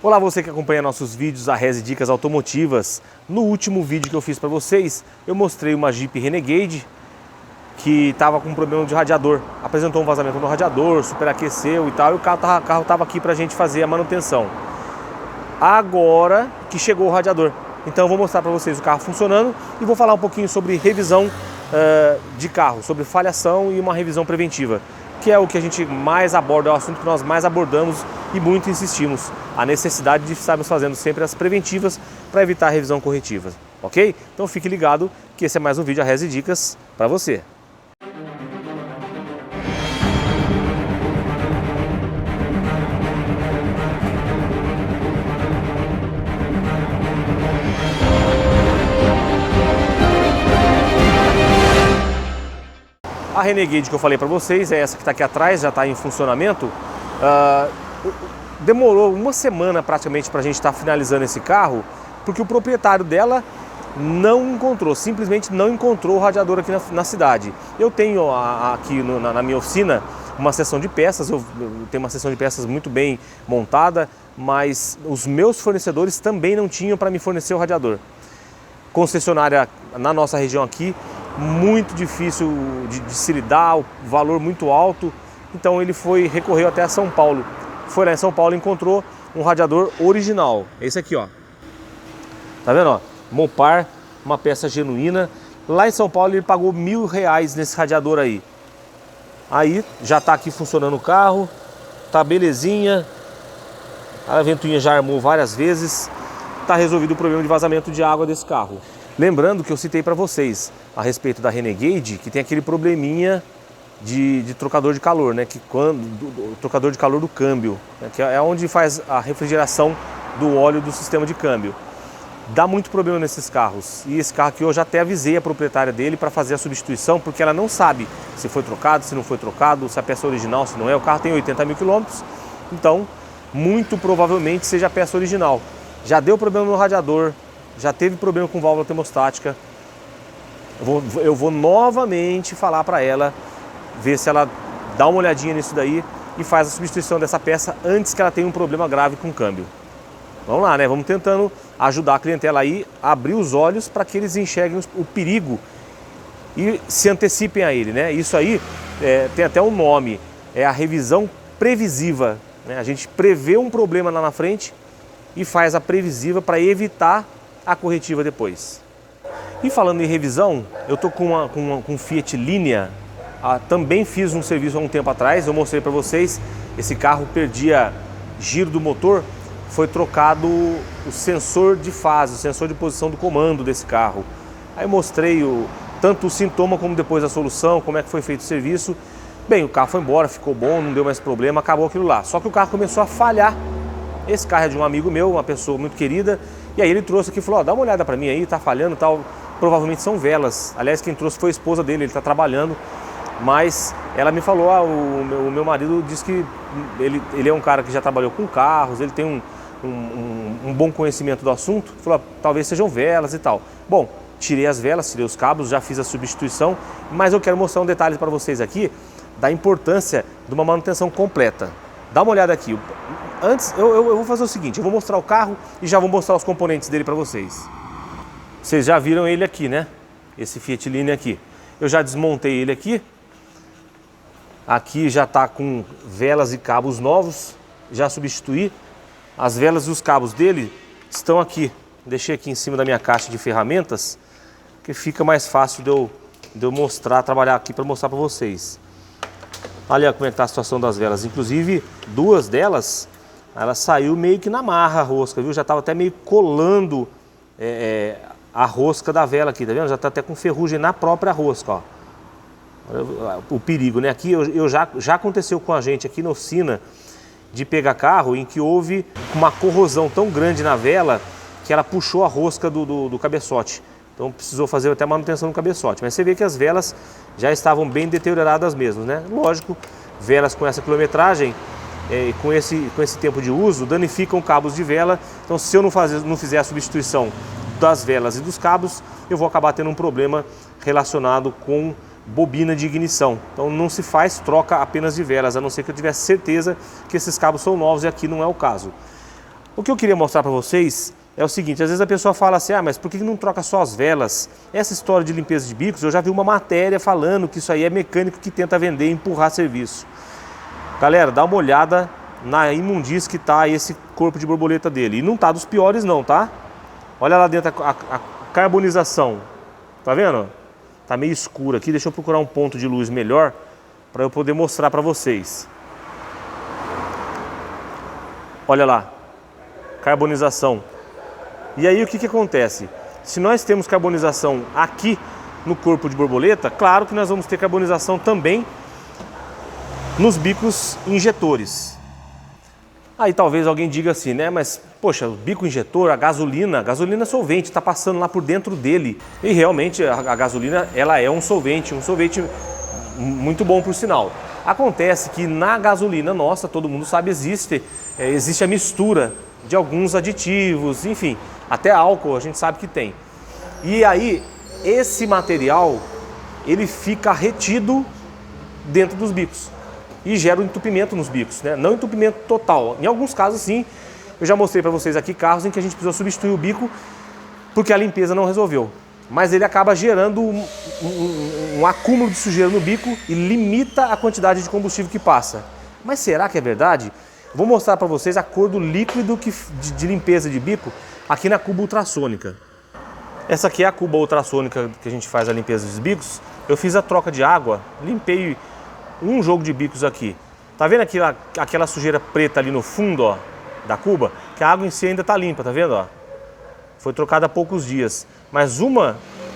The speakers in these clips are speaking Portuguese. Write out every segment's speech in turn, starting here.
Olá, você que acompanha nossos vídeos da Reze Dicas Automotivas. No último vídeo que eu fiz para vocês, eu mostrei uma Jeep Renegade que estava com um problema de radiador. Apresentou um vazamento no radiador, superaqueceu e tal, e o carro estava aqui para a gente fazer a manutenção. Agora que chegou o radiador. Então eu vou mostrar para vocês o carro funcionando e vou falar um pouquinho sobre revisão de carro, sobre falhação e uma revisão preventiva, que é o que a gente mais aborda, é o assunto que nós mais abordamos e muito insistimos, a necessidade de estarmos fazendo sempre as preventivas para evitar a revisão corretiva, ok? Então fique ligado que esse é mais um vídeo a Reze Dicas para você. A Renegade que eu falei para vocês é essa que está aqui atrás, já está em funcionamento. Demorou uma semana praticamente para a gente estar finalizando esse carro, porque o proprietário dela não encontrou, simplesmente não encontrou o radiador aqui na cidade. Eu tenho aqui na minha oficina uma seção de peças, eu tenho uma seção de peças muito bem montada, mas os meus fornecedores também não tinham para me fornecer o radiador. Concessionária na nossa região aqui, muito difícil de se lidar, o valor muito alto, então ele recorreu até a São Paulo. Foi lá em São Paulo e encontrou um radiador original, esse aqui, ó. Tá vendo, ó? Mopar, uma peça genuína. Lá em São Paulo ele pagou R$1.000 nesse radiador aí. Aí já tá aqui funcionando o carro, tá belezinha. A ventoinha já armou várias vezes. Tá resolvido o problema de vazamento de água desse carro. Lembrando que eu citei para vocês a respeito da Renegade, que tem aquele probleminha de trocador de calor, né? O trocador de calor do câmbio, né? Que é onde faz a refrigeração do óleo do sistema de câmbio. Dá muito problema nesses carros. E esse carro aqui eu já até avisei a proprietária dele para fazer a substituição, porque ela não sabe se foi trocado, se não foi trocado, se a peça é original, se não é. O carro tem 80 mil quilômetros, então muito provavelmente seja a peça original. Já deu problema no radiador, já teve problema com válvula termostática. Eu vou novamente falar para ela, ver se ela dá uma olhadinha nisso daí e faz a substituição dessa peça antes que ela tenha um problema grave com o câmbio. Vamos lá, né? Vamos tentando ajudar a clientela aí a abrir os olhos para que eles enxerguem o perigo e se antecipem a ele, né? Isso aí tem até um nome, é a revisão previsiva, né? A gente prevê um problema lá na frente e faz a previsiva para evitar a corretiva depois. E falando em revisão, eu tô com um Fiat Linea. Também fiz um serviço há um tempo atrás, eu mostrei para vocês. Esse carro perdia giro do motor, foi trocado o sensor de fase, o sensor de posição do comando desse carro. Aí eu mostrei tanto o sintoma como depois a solução, como é que foi feito o serviço. Bem, o carro foi embora, ficou bom, não deu mais problema, acabou aquilo lá. Só que o carro começou a falhar. Esse carro é de um amigo meu, uma pessoa muito querida, e aí ele trouxe aqui e falou, ó, dá uma olhada para mim aí, tá falhando e tal. Provavelmente são velas. Aliás, quem trouxe foi a esposa dele, ele está trabalhando. Mas ela me falou, o meu marido disse que ele é um cara que já trabalhou com carros, ele tem um bom conhecimento do assunto. Falou, talvez sejam velas e tal. Bom, tirei as velas, tirei os cabos, já fiz a substituição, mas eu quero mostrar um detalhe para vocês aqui da importância de uma manutenção completa. Dá uma olhada aqui. Antes, eu vou fazer o seguinte, eu vou mostrar o carro e já vou mostrar os componentes dele para vocês. Vocês já viram ele aqui, né? Esse Fiat Linea aqui. Eu já desmontei ele aqui. Aqui já está com velas e cabos novos. Já substituí. As velas e os cabos dele estão aqui. Deixei aqui em cima da minha caixa de ferramentas, que fica mais fácil de eu mostrar, trabalhar aqui para mostrar para vocês. Olha como é que está a situação das velas. Inclusive, duas delas, ela saiu meio que na marra a rosca, viu? Já estava até meio colando a rosca da vela aqui, tá vendo? Já está até com ferrugem na própria rosca, ó. O perigo, né? Aqui já aconteceu com a gente aqui na oficina de pegar carro em que houve uma corrosão tão grande na vela que ela puxou a rosca do cabeçote. Então precisou fazer até manutenção no cabeçote. Mas você vê que as velas já estavam bem deterioradas mesmo, né? Lógico, velas com essa quilometragem, com esse tempo de uso, danificam cabos de vela. Então se eu não fizer a substituição das velas e dos cabos, eu vou acabar tendo um problema relacionado com bobina de ignição. Então não se faz troca apenas de velas, a não ser que eu tivesse certeza que esses cabos são novos, e aqui não é o caso. O que eu queria mostrar para vocês é o seguinte, às vezes a pessoa fala assim, mas por que não troca só as velas? Essa história de limpeza de bicos, eu já vi uma matéria falando que isso aí é mecânico que tenta vender e empurrar serviço. Galera, dá uma olhada na imundície que tá esse corpo de borboleta dele. E não tá dos piores não, tá? Olha lá dentro a carbonização. Tá vendo? Tá meio escuro aqui, deixa eu procurar um ponto de luz melhor para eu poder mostrar para vocês. Olha lá, carbonização. E aí o que acontece? Se nós temos carbonização aqui no corpo de borboleta, claro que nós vamos ter carbonização também nos bicos injetores. Aí talvez alguém diga assim, né? Mas, poxa, o bico injetor, a gasolina é solvente, está passando lá por dentro dele. E realmente a gasolina, ela é um solvente muito bom por sinal. Acontece que na gasolina nossa, todo mundo sabe, existe a mistura de alguns aditivos, enfim, até álcool a gente sabe que tem. E aí, esse material, ele fica retido dentro dos bicos e gera um entupimento nos bicos, né? Não entupimento total. Em alguns casos, sim, eu já mostrei para vocês aqui carros em que a gente precisou substituir o bico porque a limpeza não resolveu. Mas ele acaba gerando um acúmulo de sujeira no bico e limita a quantidade de combustível que passa. Mas será que é verdade? Vou mostrar para vocês a cor do líquido de limpeza de bico aqui na cuba ultrassônica. Essa aqui é a cuba ultrassônica que a gente faz a limpeza dos bicos. Eu fiz a troca de água, limpei um jogo de bicos aqui. Tá vendo aquela sujeira preta ali no fundo, ó, da cuba? Que a água em si ainda tá limpa, tá vendo, ó? Foi trocada há poucos dias. Mas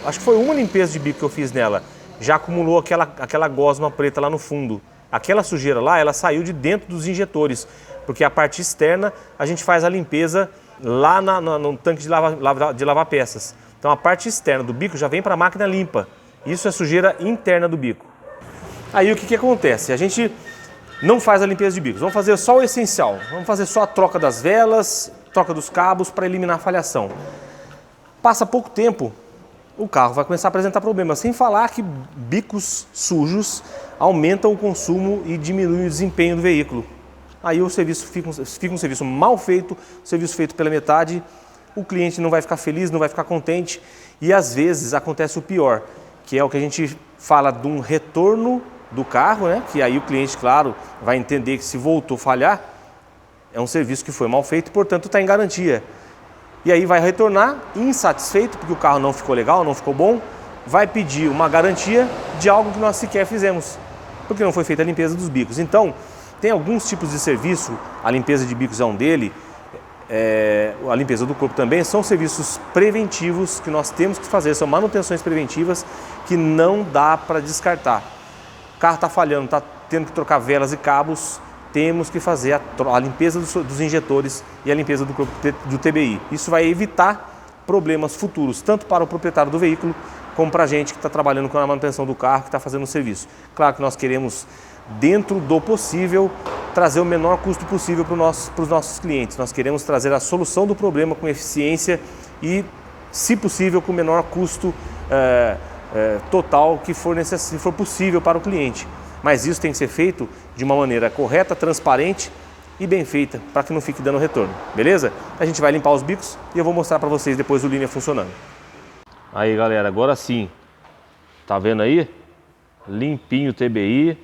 acho que foi uma limpeza de bico que eu fiz nela, já acumulou aquela gosma preta lá no fundo. Aquela sujeira lá, ela saiu de dentro dos injetores, porque a parte externa a gente faz a limpeza lá no tanque de lavar peças. Então a parte externa do bico já vem para a máquina limpa. Isso é sujeira interna do bico. Aí o que acontece? A gente não faz a limpeza de bicos, vamos fazer só o essencial. Vamos fazer só a troca das velas, troca dos cabos para eliminar a falhação. Passa pouco tempo, o carro vai começar a apresentar problemas, sem falar que bicos sujos aumentam o consumo e diminuem o desempenho do veículo. Aí o serviço fica um serviço mal feito, serviço feito pela metade, o cliente não vai ficar feliz, não vai ficar contente e às vezes acontece o pior, que é o que a gente fala de um retorno do carro, né? Que aí o cliente, claro, vai entender que se voltou a falhar, é um serviço que foi mal feito e, portanto, está em garantia. E aí vai retornar insatisfeito, porque o carro não ficou legal, não ficou bom, vai pedir uma garantia de algo que nós sequer fizemos, porque não foi feita a limpeza dos bicos. Então, tem alguns tipos de serviço, a limpeza de bicos é um dele, a limpeza do corpo também, são serviços preventivos que nós temos que fazer, são manutenções preventivas que não dá para descartar. O carro está falhando, está tendo que trocar velas e cabos, temos que fazer a limpeza dos injetores e a limpeza do corpo do TBI. Isso vai evitar problemas futuros, tanto para o proprietário do veículo, como para a gente que está trabalhando com a manutenção do carro, que está fazendo o serviço. Claro que nós queremos, dentro do possível, trazer o menor custo possível para os nossos clientes. Nós queremos trazer a solução do problema com eficiência e, se possível, com o menor custo total que for possível para o cliente. Mas isso tem que ser feito de uma maneira correta, transparente e bem feita, para que não fique dando retorno, beleza? A gente vai limpar os bicos e eu vou mostrar para vocês depois o Linea funcionando. Aí galera, agora sim, tá vendo aí? Limpinho o TBI,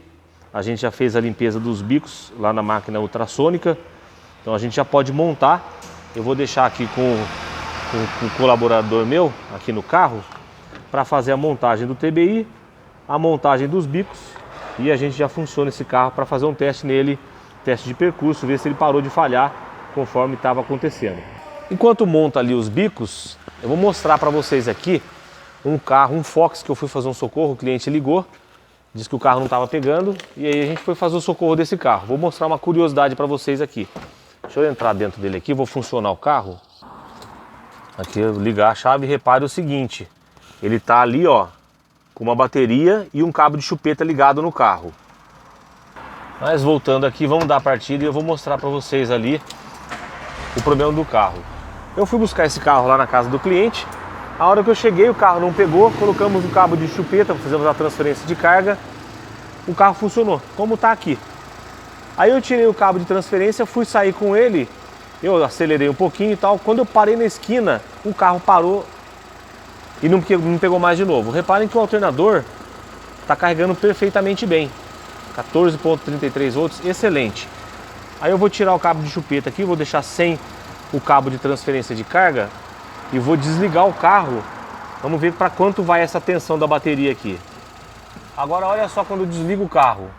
a gente já fez a limpeza dos bicos lá na máquina ultrassônica, então a gente já pode montar. Eu vou deixar aqui com um colaborador meu, aqui no carro, para fazer a montagem do TBI, a montagem dos bicos, e a gente já funciona esse carro para fazer um teste nele, teste de percurso, ver se ele parou de falhar conforme estava acontecendo. Enquanto monta ali os bicos, eu vou mostrar para vocês aqui um carro, um Fox, que eu fui fazer um socorro, o cliente ligou, disse que o carro não estava pegando, e aí a gente foi fazer o socorro desse carro. Vou mostrar uma curiosidade para vocês aqui. Deixa eu entrar dentro dele aqui, vou funcionar o carro. Aqui eu ligar a chave e repare o seguinte, ele está ali, ó, com uma bateria e um cabo de chupeta ligado no carro. Mas voltando aqui, vamos dar a partida e eu vou mostrar para vocês ali o problema do carro. Eu fui buscar esse carro lá na casa do cliente. A hora que eu cheguei, o carro não pegou, colocamos um cabo de chupeta, fizemos a transferência de carga, o carro funcionou, como está aqui. Aí eu tirei o cabo de transferência, fui sair com ele Eu acelerei um pouquinho e tal. Quando eu parei na esquina, o carro parou e não pegou mais de novo. Reparem que o alternador está carregando perfeitamente bem. 14,33 volts, excelente. Aí eu vou tirar o cabo de chupeta aqui, vou deixar sem o cabo de transferência de carga e vou desligar o carro. Vamos ver para quanto vai essa tensão da bateria aqui. Agora olha só quando eu desligo o carro.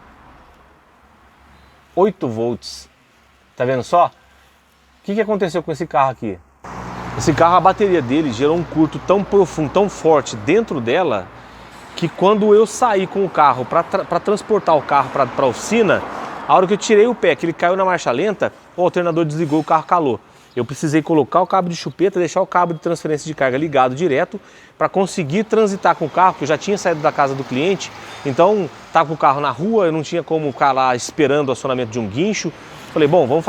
8 volts. Tá vendo só? O que aconteceu com esse carro aqui? Esse carro, a bateria dele gerou um curto tão profundo, tão forte dentro dela, que quando eu saí com o carro para transportar o carro para a oficina, a hora que eu tirei o pé, que ele caiu na marcha lenta, o alternador desligou, o carro calou. Eu precisei colocar o cabo de chupeta, deixar o cabo de transferência de carga ligado direto para conseguir transitar com o carro, que eu já tinha saído da casa do cliente, então estava com o carro na rua, eu não tinha como ficar lá esperando o acionamento de um guincho. Falei, bom, vamos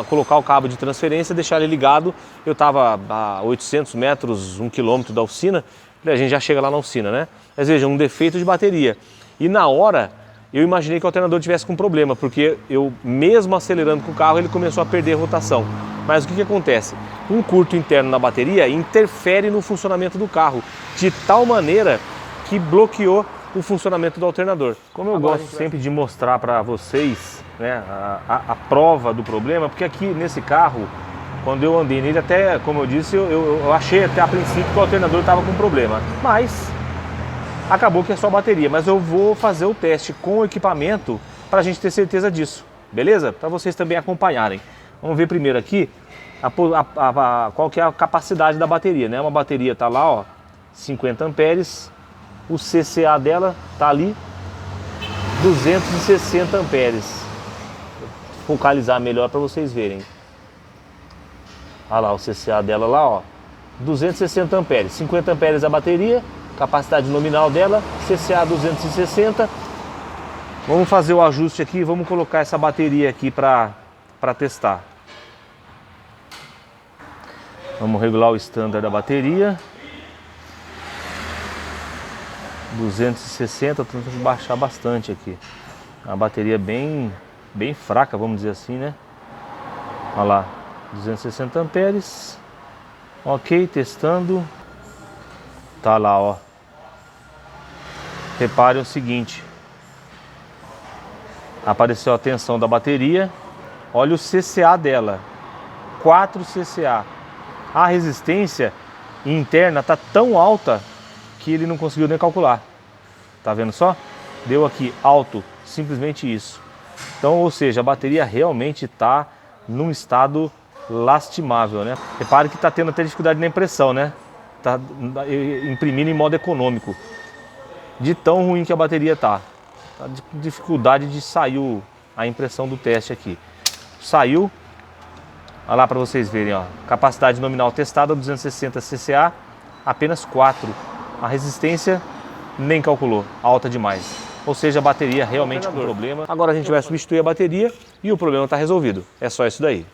colocar o cabo de transferência, deixar ele ligado. Eu estava a 800 metros, 1 quilômetro da oficina, a gente já chega lá na oficina, né? Mas veja, um defeito de bateria. E na hora, eu imaginei que o alternador tivesse com problema, porque eu, mesmo acelerando com o carro, ele começou a perder rotação. Mas o que acontece? Um curto interno na bateria interfere no funcionamento do carro, de tal maneira que bloqueou o funcionamento do alternador. Como eu gosto sempre de mostrar para vocês, né, a prova do problema, porque aqui nesse carro, quando eu andei nele, até, como eu disse, eu achei até a princípio que o alternador estava com problema, mas acabou que é só bateria. Mas eu vou fazer o teste com o equipamento para a gente ter certeza disso, beleza? Para vocês também acompanharem. Vamos ver primeiro aqui qual que é a capacidade da bateria, né? Uma bateria tá lá, ó, 50 amperes, o CCA dela tá ali, 260 amperes. Vou focalizar melhor para vocês verem. Olha lá o CCA dela lá, ó, 260 amperes, 50 amperes a bateria, capacidade nominal dela, CCA 260. Vamos fazer o ajuste aqui, vamos colocar essa bateria aqui para testar. Vamos regular o standard da bateria. 260, tentando baixar bastante aqui. A bateria bem fraca, vamos dizer assim, né? Olha lá, 260 amperes. Ok, testando. Tá lá, ó. Reparem o seguinte. Apareceu a tensão da bateria. Olha o CCA dela. 4 CCA. A resistência interna tá tão alta que ele não conseguiu nem calcular. Tá vendo só? Deu aqui alto, simplesmente isso. Então, ou seja, a bateria realmente está num estado lastimável, né? Repare que está tendo até dificuldade na impressão, né? Tá imprimindo em modo econômico. De tão ruim que a bateria tá. Tá de dificuldade de sair a impressão do teste aqui. Saiu. Olha lá para vocês verem, ó. Capacidade nominal testada 260 CCA, apenas 4. A resistência nem calculou, alta demais. Ou seja, a bateria realmente com problema. Agora a gente vai substituir a bateria e o problema está resolvido. É só isso daí.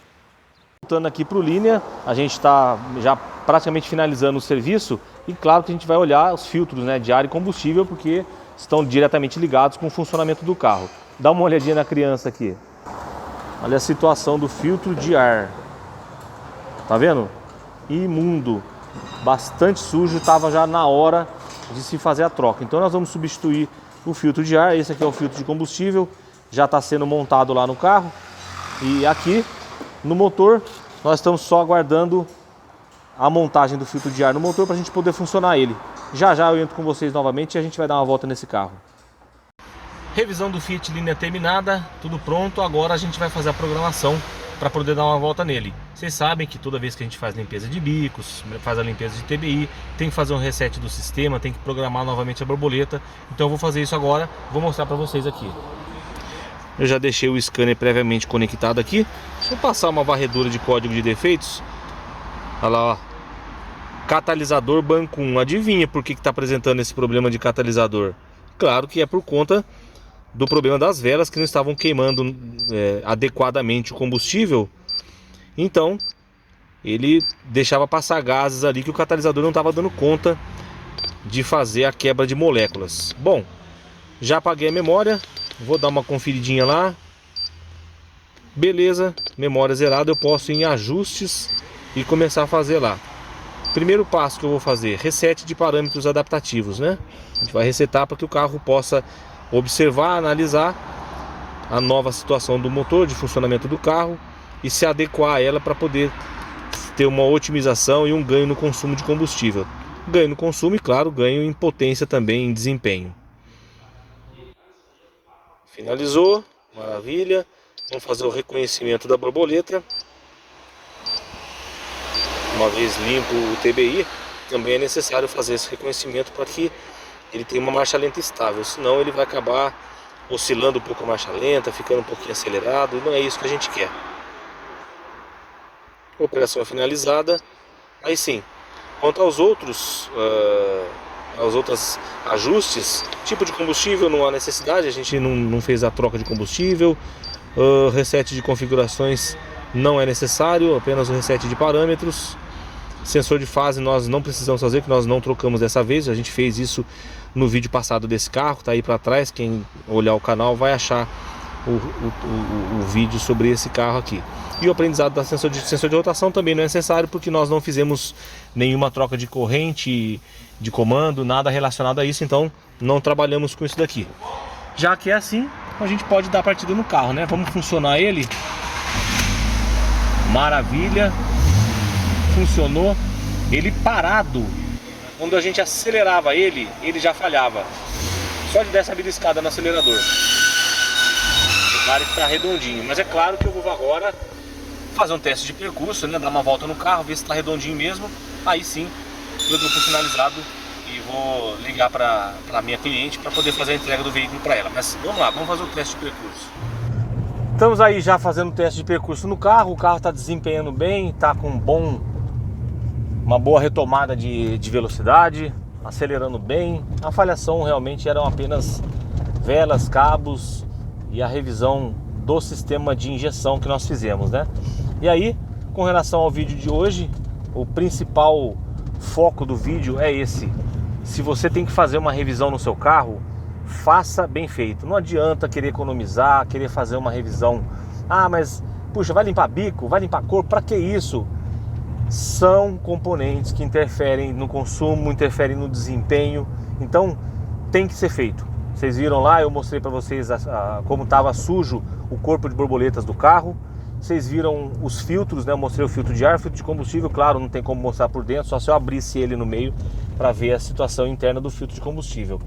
Voltando aqui para o Linea, a gente está já praticamente finalizando o serviço e claro que a gente vai olhar os filtros, né, de ar e combustível, porque estão diretamente ligados com o funcionamento do carro. Dá uma olhadinha na criança aqui. Olha a situação do filtro de ar. Tá vendo? Imundo. Bastante sujo, estava já na hora de se fazer a troca. Então nós vamos substituir o filtro de ar. Esse aqui é o filtro de combustível. Já está sendo montado lá no carro. E aqui no motor, nós estamos só aguardando a montagem do filtro de ar no motor para a gente poder funcionar ele. Já já eu entro com vocês novamente e a gente vai dar uma volta nesse carro. Revisão do Fiat Linea terminada, tudo pronto. Agora a gente vai fazer a programação para poder dar uma volta nele. Vocês sabem que toda vez que a gente faz limpeza de bicos, faz a limpeza de TBI, tem que fazer um reset do sistema, tem que programar novamente a borboleta. Então eu vou fazer isso agora, vou mostrar para vocês aqui. Eu já deixei o scanner previamente conectado aqui. Deixa eu passar uma varredura de código de defeitos. Olha lá, ó. Catalisador banco 1. Adivinha por que está apresentando esse problema de catalisador? Claro que é por conta do problema das velas que não estavam queimando adequadamente o combustível. Então ele deixava passar gases ali que o catalisador não estava dando conta de fazer a quebra de moléculas. Bom, já apaguei a memória, vou dar uma conferidinha lá. Beleza, memória zerada, eu posso ir em ajustes e começar a fazer lá. Primeiro passo que eu vou fazer, reset de parâmetros adaptativos, né? A gente vai resetar para que o carro possa observar, analisar a nova situação do motor, de funcionamento do carro e se adequar a ela para poder ter uma otimização e um ganho no consumo de combustível. Ganho no consumo e, claro, ganho em potência também, em desempenho. Finalizou, maravilha. Vamos fazer o reconhecimento da borboleta. Uma vez limpo o TBI, também é necessário fazer esse reconhecimento para que ele tenha uma marcha lenta estável, senão ele vai acabar oscilando um pouco a marcha lenta, ficando um pouquinho acelerado, e não é isso que a gente quer. Operação finalizada. Aí sim, quanto aos outros ajustes, tipo de combustível não há necessidade, a gente não fez a troca de combustível, reset de configurações não é necessário, apenas o reset de parâmetros. Sensor de fase nós não precisamos fazer, que nós não trocamos dessa vez, a gente fez isso no vídeo passado desse carro, tá aí para trás, quem olhar o canal vai achar o vídeo sobre esse carro aqui. E o aprendizado da sensor de rotação também não é necessário, porque nós não fizemos nenhuma troca de corrente, de comando, nada relacionado a isso, então não trabalhamos com isso daqui. Já que é assim, a gente pode dar partida no carro, né? Vamos funcionar ele. Maravilha. Funcionou. Ele parado, quando a gente acelerava ele já falhava. Só de dar essa beliscada no acelerador. Claro que está redondinho, mas é claro que eu vou agora fazer um teste de percurso, né? Dar uma volta no carro, ver se está redondinho mesmo. Aí sim, eu dou por finalizado e vou ligar para a minha cliente para poder fazer a entrega do veículo para ela. Mas vamos lá, vamos fazer o teste de percurso. Estamos aí já fazendo o teste de percurso no carro. O carro está desempenhando bem, está com uma boa retomada de velocidade, acelerando bem. A falhação realmente eram apenas velas, cabos e a revisão do sistema de injeção que nós fizemos, né? E aí, com relação ao vídeo de hoje, o principal foco do vídeo é esse. Se você tem que fazer uma revisão no seu carro, faça bem feito. Não adianta querer economizar, querer fazer uma revisão. Ah, mas puxa, vai limpar bico, vai limpar corpo, para que isso? São componentes que interferem no consumo, interferem no desempenho, então tem que ser feito. Vocês viram lá, eu mostrei para vocês como estava sujo o corpo de borboletas do carro. Vocês viram os filtros, né? Eu mostrei o filtro de ar, filtro de combustível. Claro, não tem como mostrar por dentro, só se eu abrisse ele no meio para ver a situação interna do filtro de combustível.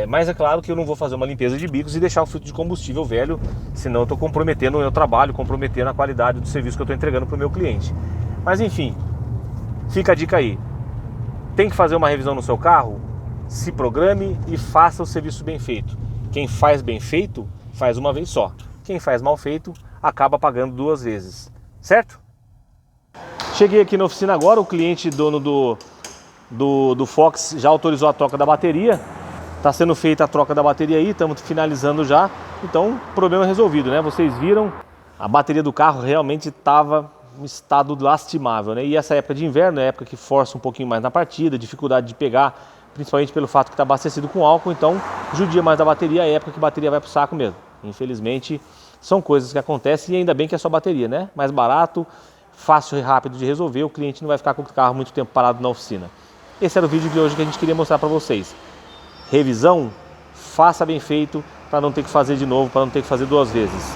Mas é claro que eu não vou fazer uma limpeza de bicos e deixar o filtro de combustível velho, senão eu estou comprometendo o meu trabalho, comprometendo a qualidade do serviço que eu estou entregando para o meu cliente. Mas enfim, fica a dica aí. Tem que fazer uma revisão no seu carro? Se programe e faça o serviço bem feito. Quem faz bem feito, faz uma vez só. Quem faz mal feito, acaba pagando duas vezes. Certo? Cheguei aqui na oficina agora, o cliente dono do Fox já autorizou a troca da bateria. Está sendo feita a troca da bateria aí, estamos finalizando já. Então, problema resolvido, né? Vocês viram, a bateria do carro realmente estava um estado lastimável, né? E essa época de inverno é a época que força um pouquinho mais na partida, dificuldade de pegar, principalmente pelo fato que está abastecido com álcool, então judia mais da bateria, é a época que a bateria vai pro saco mesmo. Infelizmente, são coisas que acontecem e ainda bem que é só bateria, né? Mais barato, fácil e rápido de resolver, o cliente não vai ficar com o carro muito tempo parado na oficina. Esse era o vídeo de hoje que a gente queria mostrar para vocês. Revisão, faça bem feito, para não ter que fazer de novo, para não ter que fazer duas vezes.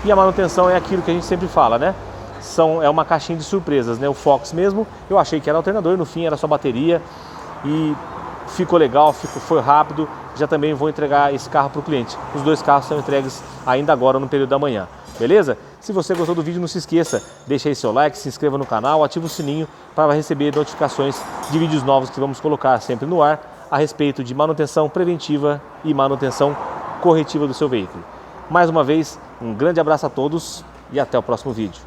E a manutenção é aquilo que a gente sempre fala, né? É uma caixinha de surpresas, né? O Fox mesmo, eu achei que era alternador, no fim era só bateria e ficou legal, foi rápido. Já também vou entregar esse carro para o cliente. Os dois carros são entregues ainda agora no período da manhã, beleza? Se você gostou do vídeo, não se esqueça, deixa aí seu like, se inscreva no canal, ativa o sininho para receber notificações de vídeos novos que vamos colocar sempre no ar a respeito de manutenção preventiva e manutenção corretiva do seu veículo. Mais uma vez, um grande abraço a todos e até o próximo vídeo.